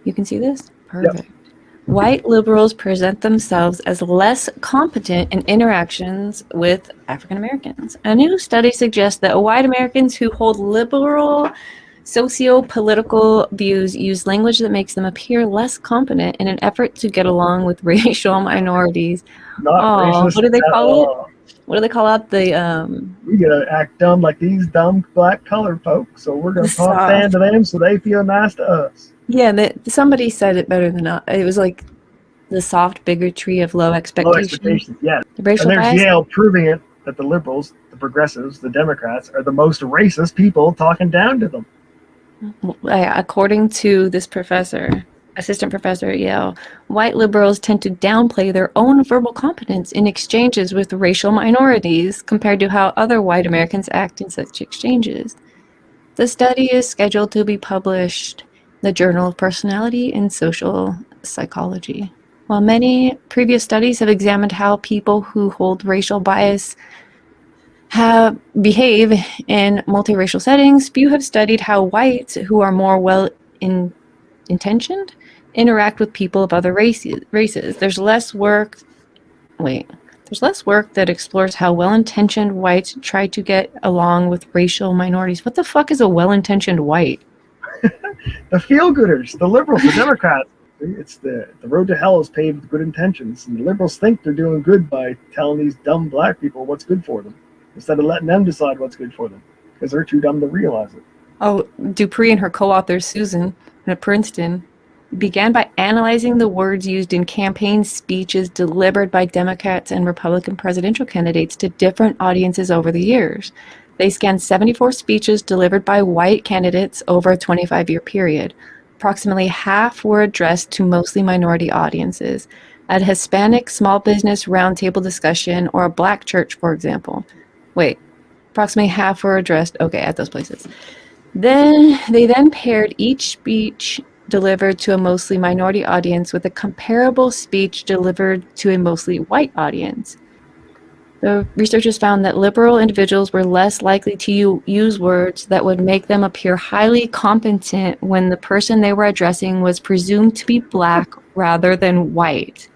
You can see this? Yep. Perfect. White liberals present themselves as less competent in interactions with African Americans. A new study suggests that white Americans who hold liberal socio-political views use language that makes them appear less competent in an effort to get along with racial minorities. Not Oh, racist what do they at call it? all. What do they call out We gotta act dumb like these dumb black colored folks, so we're the gonna talk down soft? to them so they feel nice to us. Yeah, somebody said it better than I. It was like the soft bigotry of low Low expectation. expectations, yes. The And racial there's bias. Yale proving it that the liberals, the progressives, the Democrats are the most racist people talking down to them. According to this professor, assistant professor at Yale, white liberals tend to downplay their own verbal competence in exchanges with racial minorities compared to how other white Americans act in such exchanges. The study is scheduled to be published in the Journal of Personality and Social Psychology. While many previous studies have examined how people who hold racial bias behave in multiracial settings, few have studied how whites who are more intentioned interact with people of other races. There's less work that explores how well-intentioned whites try to get along with racial minorities. What the fuck is a well-intentioned white? The feel-gooders, the liberals, the Democrats. It's the road to hell is paved with good intentions, and the liberals think they're doing good by telling these dumb black people what's good for them instead of letting them decide what's good for them because they're too dumb to realize it. Oh, Dupree and her co-author Susan at Princeton began by analyzing the words used in campaign speeches delivered by Democrats and Republican presidential candidates to different audiences over the years. They scanned 74 speeches delivered by white candidates over a 25-year period. Approximately half were addressed to mostly minority audiences, at a Hispanic small business roundtable discussion or a black church, for example. Approximately half were addressed, at those places. They paired each speech delivered to a mostly minority audience with a comparable speech delivered to a mostly white audience. The researchers found that liberal individuals were less likely to use words that would make them appear highly competent when the person they were addressing was presumed to be black rather than white.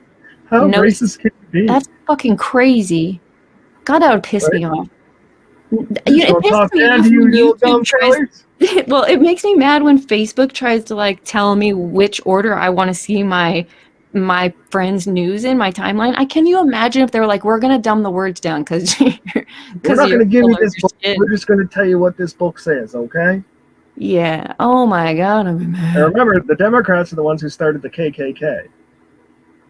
How Notice, racist can it be? that's fucking crazy. God, that would piss Right? me off. They're just It gonna pisses talk me down off to you, when little YouTube dumb tries. fellers. Well, it makes me mad when Facebook tries to like tell me which order I want to see my friends' news in my timeline. Can you imagine if they were like, "We're gonna dumb the words down because We're of not your gonna give you color of this your book. skin." We're just gonna tell you what this book says, okay? Yeah. Oh my God, I'm And mad. remember, the Democrats are the ones who started the KKK.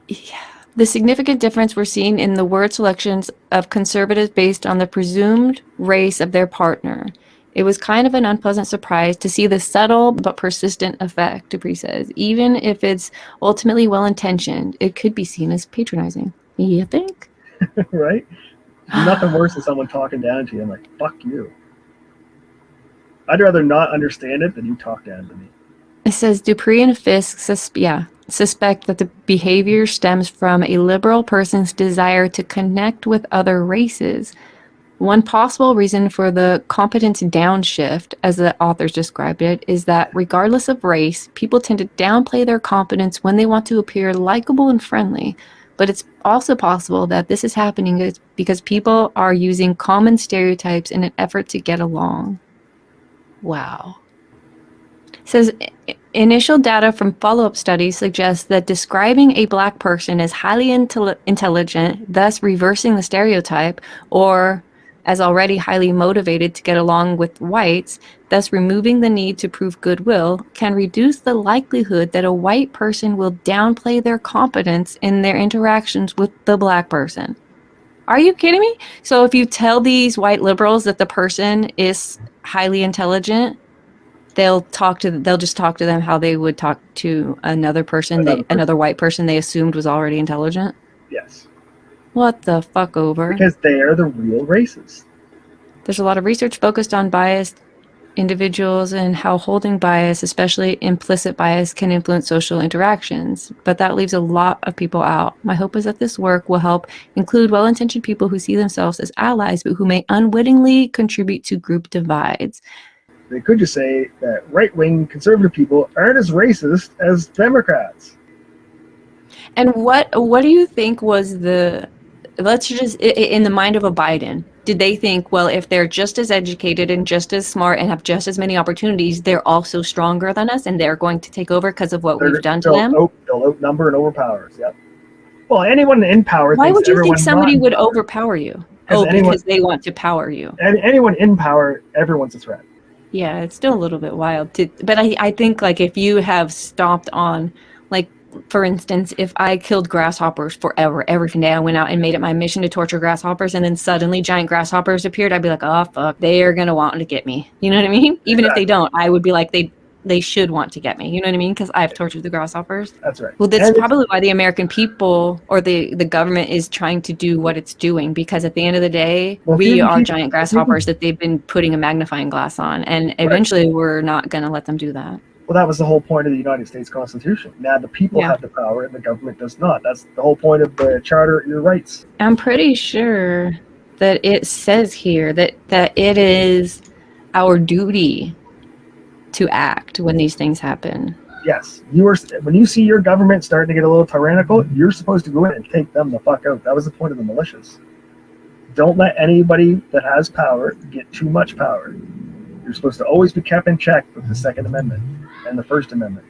Yeah. The significant difference we're seeing in the word selections of conservatives based on the presumed race of their partner. It was kind of an unpleasant surprise to see the subtle but persistent effect, Dupree says. Even if it's ultimately well-intentioned, it could be seen as patronizing. You think? Right? Nothing worse than someone talking down to you. I'm like, fuck you. I'd rather not understand it than you talk down to me. It says Dupree and Fisk suspect that the behavior stems from a liberal person's desire to connect with other races. One possible reason for the competence downshift, as the authors described it, is that regardless of race, people tend to downplay their competence when they want to appear likable and friendly. But it's also possible that this is happening because people are using common stereotypes in an effort to get along. Wow. It says initial data from follow-up studies suggests that describing a black person as highly intelligent, thus reversing the stereotype, or as already highly motivated to get along with whites, thus removing the need to prove goodwill, can reduce the likelihood that a white person will downplay their competence in their interactions with the black person. Are you kidding me? So if you tell these white liberals that the person is highly intelligent, they'll just talk to them how they would talk to another person, Another person. another white person they assumed was already intelligent. Yes. What the fuck over? Because they are the real racists. There's a lot of research focused on biased individuals and how holding bias, especially implicit bias, can influence social interactions. But that leaves a lot of people out. My hope is that this work will help include well-intentioned people who see themselves as allies, but who may unwittingly contribute to group divides. They could just say that right-wing conservative people aren't as racist as Democrats. And what do you think was the, let's just, in the mind of a Biden, did they think, well, if they're just as educated and just as smart and have just as many opportunities, they're also stronger than us and they're going to take over because of what we've done to them? They'll outnumber and overpower us. Yep. Well, anyone in power. Why would you think somebody would power. overpower you? Because they want to power you. And anyone in power, everyone's a threat. Yeah, it's still a little bit wild. But I think, like, if you have stomped on, like, for instance, if I killed grasshoppers forever, every day I went out and made it my mission to torture grasshoppers, and then suddenly giant grasshoppers appeared, I'd be like, oh, fuck, they are going to want to get me. You know what I mean? Even if they don't, I would be like, they should want to get me. You know what I mean? Because I've tortured the grasshoppers. That's right. Well, that's probably why the American people or the government is trying to do what it's doing, because at the end of the day, we are giant grasshoppers that they've been putting a magnifying glass on, and eventually we're not going to let them do that. Well, that was the whole point of the United States Constitution. Now the people have the power and the government does not. That's the whole point of the Charter, your rights. I'm pretty sure that it says here that it is our duty to act when these things happen. Yes, when you see your government starting to get a little tyrannical, you're supposed to go in and take them the fuck out. That was the point of the militias. Don't let anybody that has power get too much power. You're supposed to always be kept in check with the Second Amendment and the First Amendment.